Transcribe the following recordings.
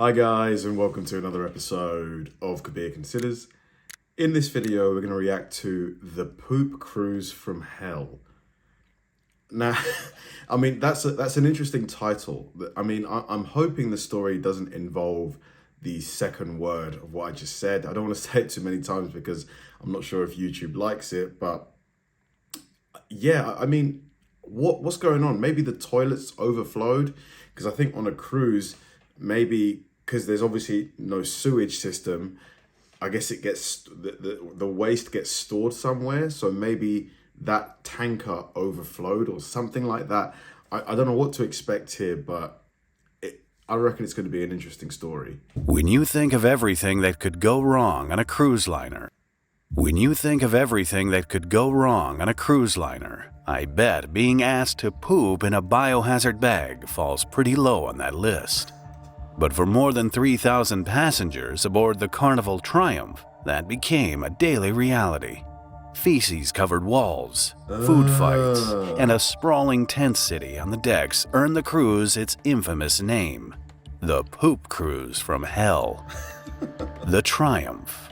Hi guys, and welcome to another episode of Kabir Considers. In this video, we're going to react to The Poop Cruise from Hell. Now, I mean, that's an interesting title. I mean, I'm hoping the story doesn't involve the second word of what I just said. I don't want to say it too many times because I'm not sure if YouTube likes it, but yeah, I mean, what's going on? Maybe the toilets overflowed, because I think on a cruise, maybe because there's obviously no sewage system, I guess it gets the waste gets stored somewhere. So maybe that tanker overflowed or something like that. I don't know what to expect here, but I reckon it's going to be an interesting story. When you think of everything that could go wrong on a cruise liner, I bet being asked to poop in a biohazard bag falls pretty low on that list. But for more than 3,000 passengers aboard the Carnival Triumph, that became a daily reality. Feces-covered walls, food fights, and a sprawling tent city on the decks earned the cruise its infamous name, the Poop Cruise from Hell. The Triumph,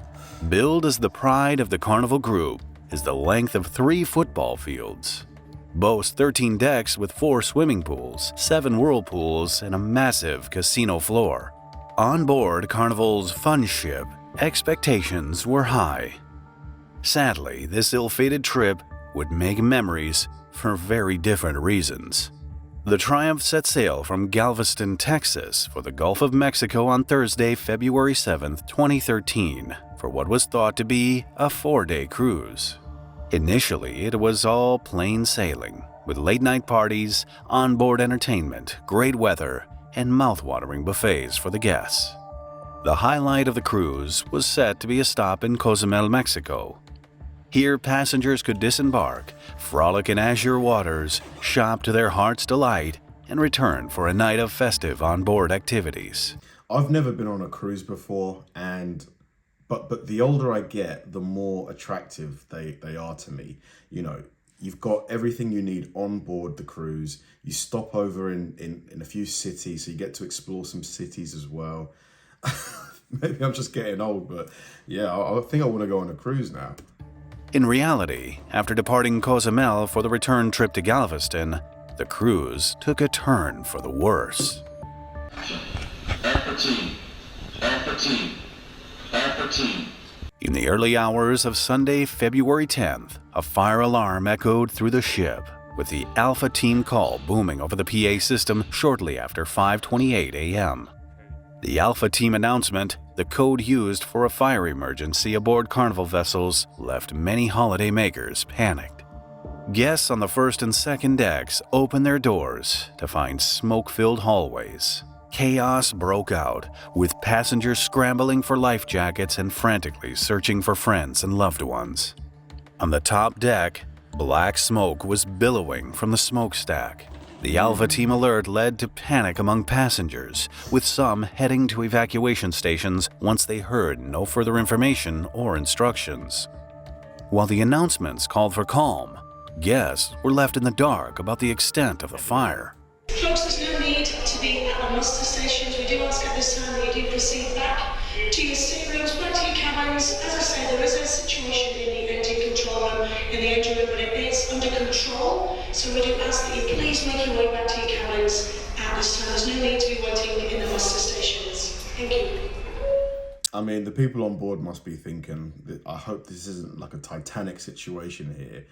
billed as the pride of the Carnival group, is the length of 3 football fields, boasts 13 decks with 4 swimming pools, 7 whirlpools, and a massive casino floor. On board Carnival's fun ship, expectations were high. Sadly, this ill-fated trip would make memories for very different reasons. The Triumph set sail from Galveston, Texas for the Gulf of Mexico on Thursday, February 7, 2013, for what was thought to be a 4-day cruise. Initially, it was all plain sailing, with late-night parties, onboard entertainment, great weather, and mouth-watering buffets for the guests. The highlight of the cruise was set to be a stop in Cozumel, Mexico. Here, passengers could disembark, frolic in azure waters, shop to their heart's delight, and return for a night of festive onboard activities. I've never been on a cruise before, but the older I get, the more attractive they are to me. You know, you've got everything you need on board the cruise. You stop over in a few cities, so you get to explore some cities as well. Maybe I'm just getting old, but yeah, I think I want to go on a cruise now. In reality, after departing Cozumel for the return trip to Galveston, the cruise took a turn for the worse. In the early hours of Sunday, February 10th, a fire alarm echoed through the ship, with the Alpha Team call booming over the PA system shortly after 5:28 a.m. The Alpha Team announcement, the code used for a fire emergency aboard Carnival vessels, left many holidaymakers panicked. Guests on the first and second decks opened their doors to find smoke-filled hallways. Chaos broke out, with passengers scrambling for life jackets and frantically searching for friends and loved ones. On the top deck, black smoke was billowing from the smokestack. The Alpha Team alert led to panic among passengers, with some heading to evacuation stations once they heard no further information or instructions. While the announcements called for calm, guests were left in the dark about the extent of the fire. Folks, there's no need to be at the muster stations. We do ask at this time that you do proceed back to your staterooms, back to your cabins. As I say, there is a situation in the engine control room, in the engine room, but it is under control. So we do ask that you please make your way back to your cabins at this time. There's no need to be waiting in the muster stations. Thank you. I mean, the people on board must be thinking, I hope this isn't like a Titanic situation here.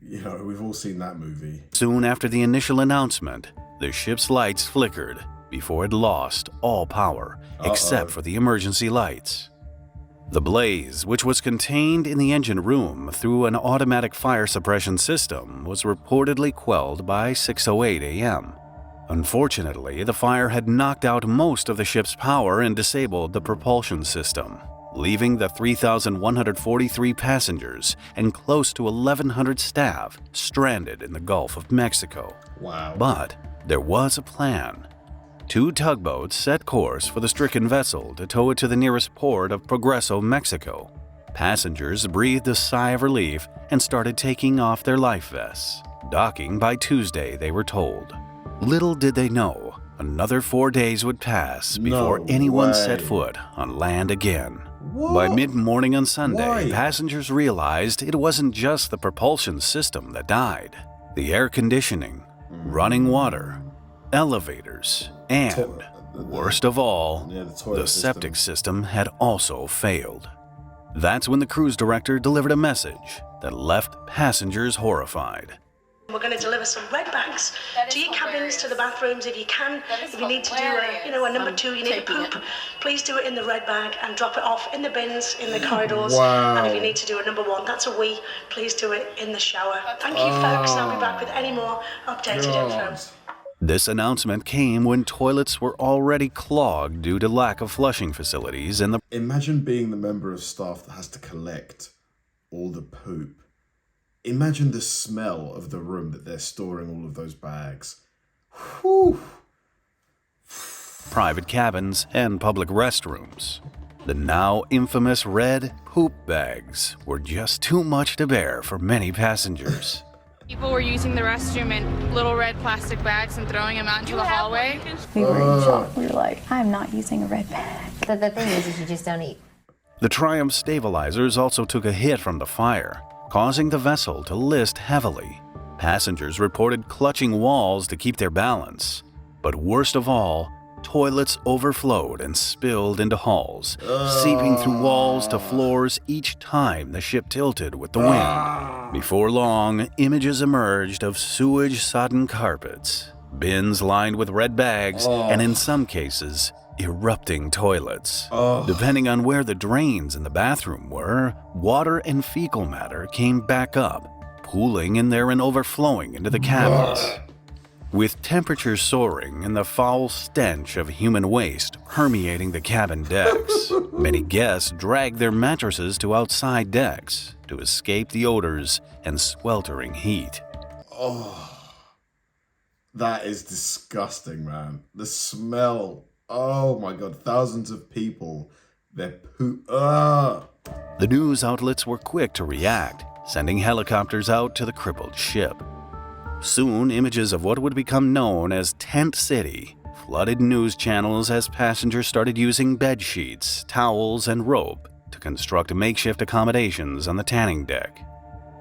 You know, we've all seen that movie. Soon after the initial announcement, the ship's lights flickered before it lost all power, except for the emergency lights. The blaze, which was contained in the engine room through an automatic fire suppression system, was reportedly quelled by 6:08 a.m. Unfortunately, the fire had knocked out most of the ship's power and disabled the propulsion system, leaving the 3,143 passengers and close to 1,100 staff stranded in the Gulf of Mexico. Wow. But there was a plan. 2 tugboats set course for the stricken vessel to tow it to the nearest port of Progreso, Mexico. Passengers breathed a sigh of relief and started taking off their life vests, docking by Tuesday, they were told. Little did they know, another 4 days would pass before anyone set foot on land again. What? By mid-morning on Sunday, Why? passengers realized it wasn't just the propulsion system that died. The air conditioning, running water, elevators, and, worst of all, the septic system had also failed. That's when the cruise director delivered a message that left passengers horrified. We're going to deliver some red bags to your cabins, to the bathrooms if you can. If you need to do a number 2, you need a poop, please do it in the red bag and drop it off in the bins, in the corridors. Wow. And if you need to do a number 1, that's a wee, please do it in the shower. Thank you, folks. I'll be back with any more updated info. This announcement came when toilets were already clogged due to lack of flushing facilities and the Imagine being the member of staff that has to collect all the poop. Imagine the smell of the room that they're storing all of those bags. Whew. private cabins and public restrooms. The now infamous red poop bags were just too much to bear for many passengers. People were using the restroom in little red plastic bags and throwing them out into the hallway. We were in shock. We were like, I'm not using a red bag. The thing is you just don't eat. The Triumph stabilizers also took a hit from the fire, causing the vessel to list heavily. Passengers reported clutching walls to keep their balance. But worst of all, toilets overflowed and spilled into halls, seeping through walls to floors each time the ship tilted with the wind. Before long, images emerged of sewage-sodden carpets, bins lined with red bags, and in some cases, erupting toilets. Depending on where the drains in the bathroom were, water and fecal matter came back up, pooling in there and overflowing into the cabins. With temperatures soaring and the foul stench of human waste permeating the cabin decks, many guests dragged their mattresses to outside decks to escape the odors and sweltering heat. That is disgusting, man. The smell. Oh my God, thousands of people, their poop. The news outlets were quick to react, sending helicopters out to the crippled ship. Soon, images of what would become known as Tent City flooded news channels as passengers started using bed sheets, towels, and rope to construct makeshift accommodations on the tanning deck.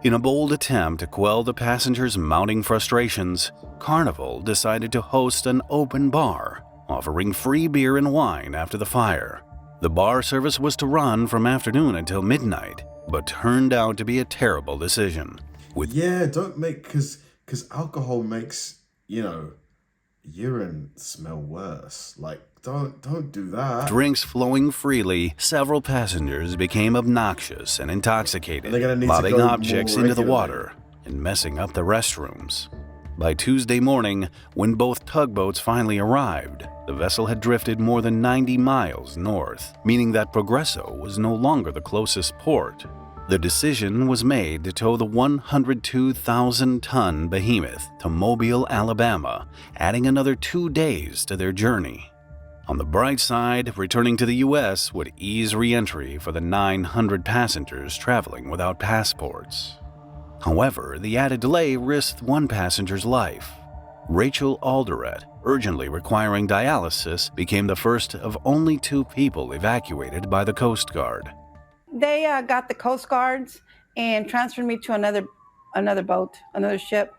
In a bold attempt to quell the passengers' mounting frustrations, Carnival decided to host an open bar, offering free beer and wine after the fire. The bar service was to run from afternoon until midnight, but turned out to be a terrible decision. Don't make, because alcohol makes, urine smell worse. Like, don't do that. Drinks flowing freely, several passengers became obnoxious and intoxicated, lobbing objects into the water and messing up the restrooms. By Tuesday morning, when both tugboats finally arrived, the vessel had drifted more than 90 miles north, meaning that Progresso was no longer the closest port. The decision was made to tow the 102,000-ton behemoth to Mobile, Alabama, adding another 2 days to their journey. On the bright side, returning to the U.S. would ease re-entry for the 900 passengers traveling without passports. However, the added delay risked one passenger's life. Rachel Alderet, urgently requiring dialysis, became the first of only 2 people evacuated by the Coast Guard. They got the Coast Guards and transferred me to another boat, another ship,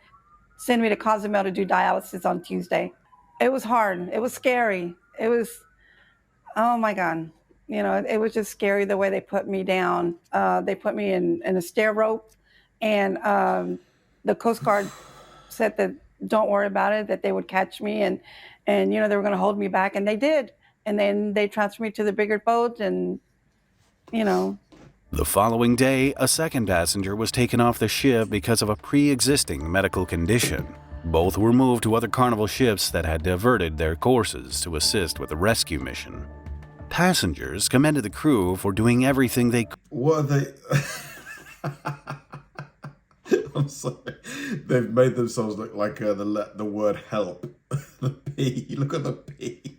sent me to Cozumel to do dialysis on Tuesday. It was hard. It was scary. It was, oh my God. It was just scary the way they put me down. They put me in a stair rope, and the Coast Guard said that don't worry about it, that they would catch me and they were going to hold me back, and they did. And then they transferred me to the bigger boat, and The following day, a second passenger was taken off the ship because of a pre-existing medical condition. Both were moved to other Carnival ships that had diverted their courses to assist with the rescue mission. Passengers commended the crew for doing everything they could. What are they? I'm sorry. They've made themselves look like the word help. The P. Look at the P.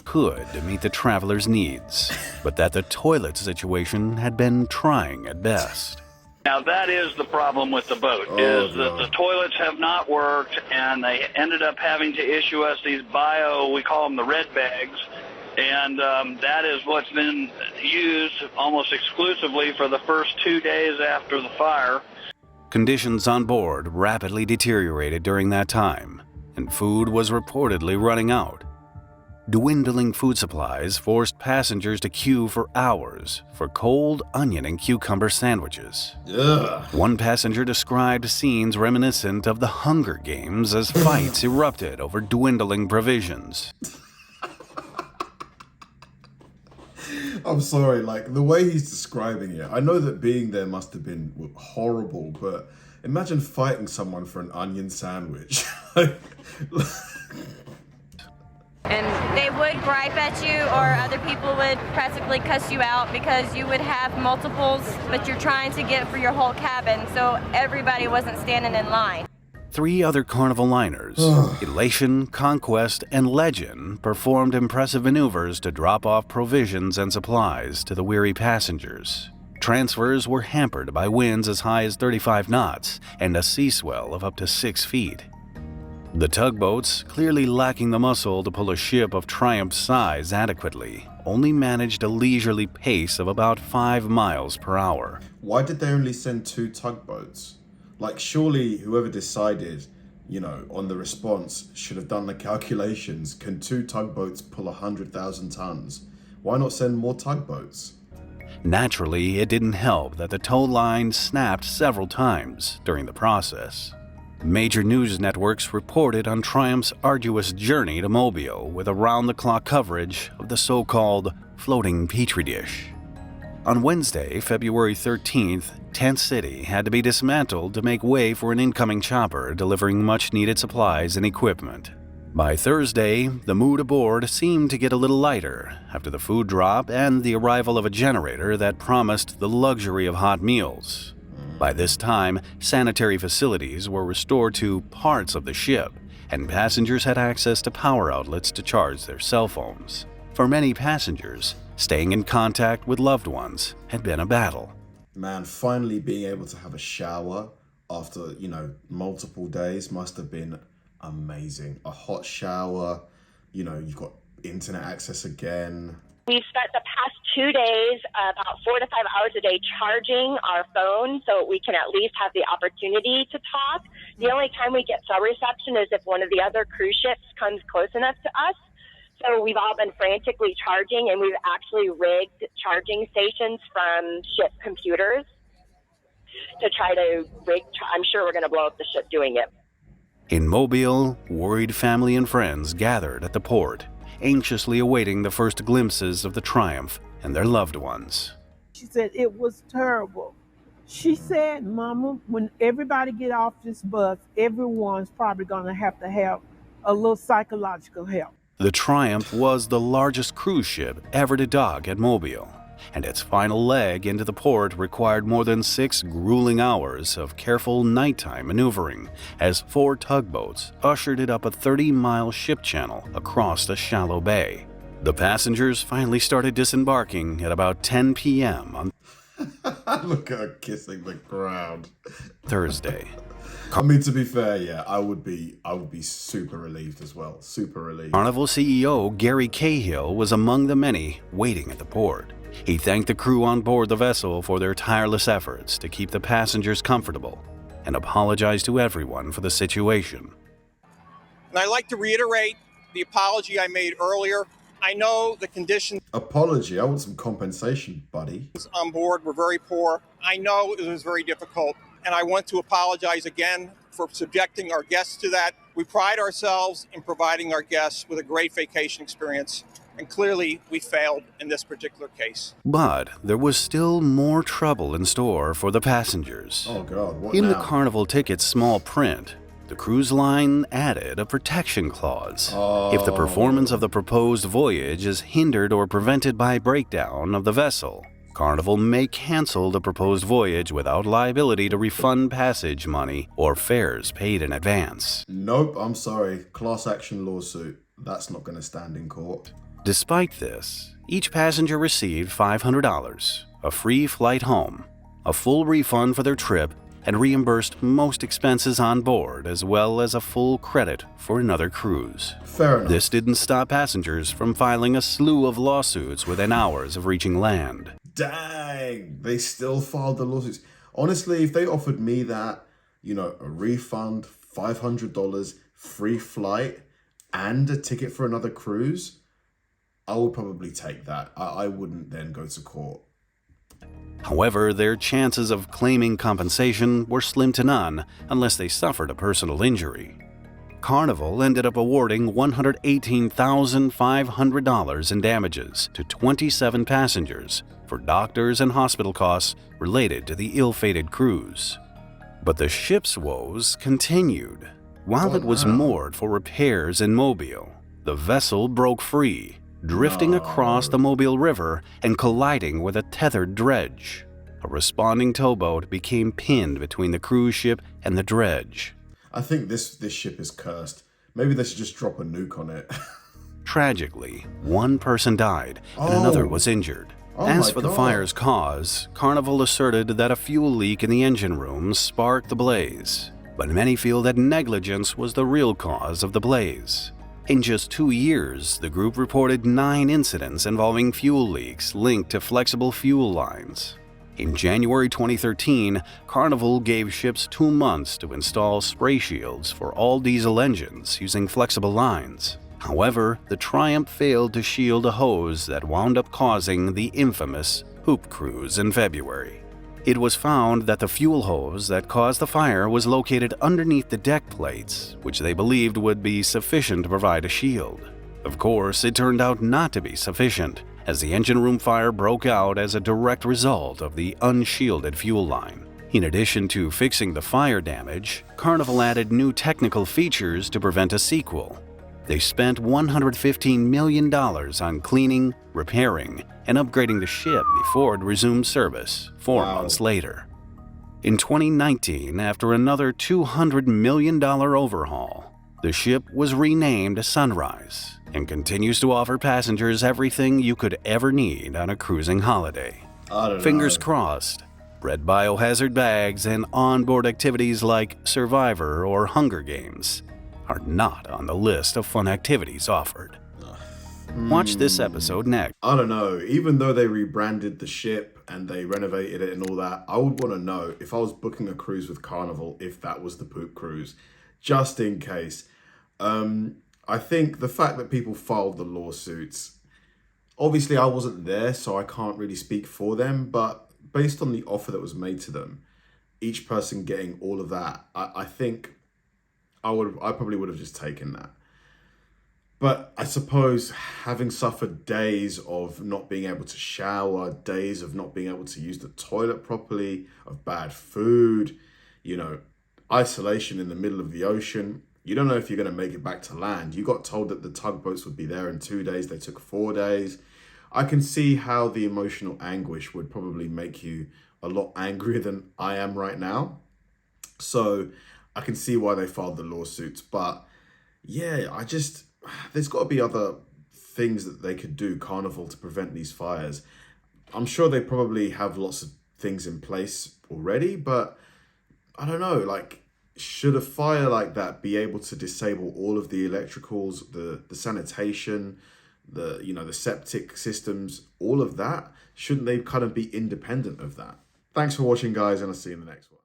Could to meet the travelers' needs, but that the toilet situation had been trying at best. Now, that is the problem with the boat, is that the toilets have not worked, and they ended up having to issue us these we call them the red bags, and that is what's been used almost exclusively for the first 2 days after the fire. Conditions on board rapidly deteriorated during that time, and food was reportedly running out. Dwindling food supplies forced passengers to queue for hours for cold onion and cucumber sandwiches. Ugh. One passenger described scenes reminiscent of the Hunger Games as fights erupted over dwindling provisions. I'm sorry, like, the way he's describing it, I know that being there must have been horrible, but imagine fighting someone for an onion sandwich. And they would gripe at you, or other people would practically cuss you out because you would have multiples, but you're trying to get for your whole cabin, so everybody wasn't standing in line. 3 other Carnival liners, Elation, Conquest, and Legend, performed impressive maneuvers to drop off provisions and supplies to the weary passengers. Transfers were hampered by winds as high as 35 knots and a sea swell of up to 6 feet. The tugboats, clearly lacking the muscle to pull a ship of Triumph's size adequately, only managed a leisurely pace of about 5 miles per hour. Why did they only send 2 tugboats? Like, surely whoever decided, on the response should have done the calculations. Can 2 tugboats pull 100,000 tons? Why not send more tugboats? Naturally, it didn't help that the tow line snapped several times during the process. Major news networks reported on Triumph's arduous journey to Mobile with around-the-clock coverage of the so-called floating petri dish. On Wednesday, February 13th, Tent City had to be dismantled to make way for an incoming chopper delivering much-needed supplies and equipment. By Thursday, the mood aboard seemed to get a little lighter after the food drop and the arrival of a generator that promised the luxury of hot meals. By this time, sanitary facilities were restored to parts of the ship, and passengers had access to power outlets to charge their cell phones. For many passengers, staying in contact with loved ones had been a battle. Man, finally being able to have a shower after, multiple days must have been amazing. A hot shower, you've got internet access again. We've spent the past 2 days about 4 to 5 hours a day charging our phone so we can at least have the opportunity to talk. The only time we get cell reception is if one of the other cruise ships comes close enough to us. So we've all been frantically charging, and we've actually rigged charging stations from ship computers to try to I'm sure we're going to blow up the ship doing it. In Mobile, worried family and friends gathered at the port, anxiously awaiting the first glimpses of the Triumph and their loved ones. She said it was terrible. She said, Mama, when everybody get off this bus, everyone's probably going to have a little psychological help. The Triumph was the largest cruise ship ever to dock at Mobile, and its final leg into the port required more than 6 grueling hours of careful nighttime maneuvering as 4 tugboats ushered it up a 30-mile ship channel across the shallow bay. The passengers finally started disembarking at about 10 p.m. on Look at her kissing the ground. Thursday. I mean, to be fair, yeah, I would be super relieved as well. Super relieved. Carnival CEO Gary Cahill was among the many waiting at the port. He thanked the crew on board the vessel for their tireless efforts to keep the passengers comfortable and apologized to everyone for the situation. And I'd like to reiterate the apology I made earlier. I know the conditions Apology? I want some compensation, buddy. On board were very poor. I know it was very difficult, and I want to apologize again for subjecting our guests to that. We pride ourselves in providing our guests with a great vacation experience, and clearly we failed in this particular case. But there was still more trouble in store for the passengers. Oh God, what In now? the Carnival ticket's small print, the cruise line added a protection clause. If the performance of the proposed voyage is hindered or prevented by breakdown of the vessel, Carnival may cancel the proposed voyage without liability to refund passage money or fares paid in advance. Nope, I'm sorry. Class action lawsuit. That's not going to stand in court. Despite this, each passenger received $500, a free flight home, a full refund for their trip, and reimbursed most expenses on board, as well as a full credit for another cruise. Fair enough. This didn't stop passengers from filing a slew of lawsuits within hours of reaching land. Dang, they still filed the lawsuits. Honestly, if they offered me that, a refund, $500, free flight, and a ticket for another cruise, I would probably take that. I wouldn't then go to court. However, their chances of claiming compensation were slim to none unless they suffered a personal injury. Carnival ended up awarding $118,500 in damages to 27 passengers for doctors and hospital costs related to the ill-fated cruise. But the ship's woes continued. While it was moored for repairs in Mobile, the vessel broke free, drifting across the Mobile River and colliding with a tethered dredge. A responding towboat became pinned between the cruise ship and the dredge. I think this ship is cursed. Maybe they should just drop a nuke on it. Tragically, one person died and another was injured. As for the fire's cause, Carnival asserted that a fuel leak in the engine room sparked the blaze, but many feel that negligence was the real cause of the blaze. In just 2 years, the group reported 9 incidents involving fuel leaks linked to flexible fuel lines. In January 2013, Carnival gave ships 2 months to install spray shields for all diesel engines using flexible lines. However, the Triumph failed to shield a hose that wound up causing the infamous poop cruise in February. It was found that the fuel hose that caused the fire was located underneath the deck plates, which they believed would be sufficient to provide a shield. Of course, it turned out not to be sufficient, as the engine room fire broke out as a direct result of the unshielded fuel line. In addition to fixing the fire damage, Carnival added new technical features to prevent a sequel. They spent $115 million on cleaning, repairing, and upgrading the ship before it resumed service 4 months later. In 2019, after another $200 million overhaul, the ship was renamed Sunrise and continues to offer passengers everything you could ever need on a cruising holiday. Fingers crossed, red biohazard bags and onboard activities like Survivor or Hunger Games are not on the list of fun activities offered. Watch this episode next. I don't know. Even though they rebranded the ship and they renovated it and all that, I would want to know if I was booking a cruise with Carnival, if that was the poop cruise, just in case. I think the fact that people filed the lawsuits, obviously I wasn't there, so I can't really speak for them, but based on the offer that was made to them, each person getting all of that, I think I probably would have just taken that. But I suppose having suffered days of not being able to shower, days of not being able to use the toilet properly, of bad food, isolation in the middle of the ocean, you don't know if you're going to make it back to land. You got told that the tugboats would be there in 2 days. They took 4 days. I can see how the emotional anguish would probably make you a lot angrier than I am right now. So I can see why they filed the lawsuits. But yeah, there's got to be other things that they could do, Carnival, to prevent these fires. I'm sure they probably have lots of things in place already, but I don't know, should a fire like that be able to disable all of the electricals, the sanitation, the septic systems, all of that? Shouldn't they kind of be independent of that? Thanks for watching, guys, and I'll see you in the next one.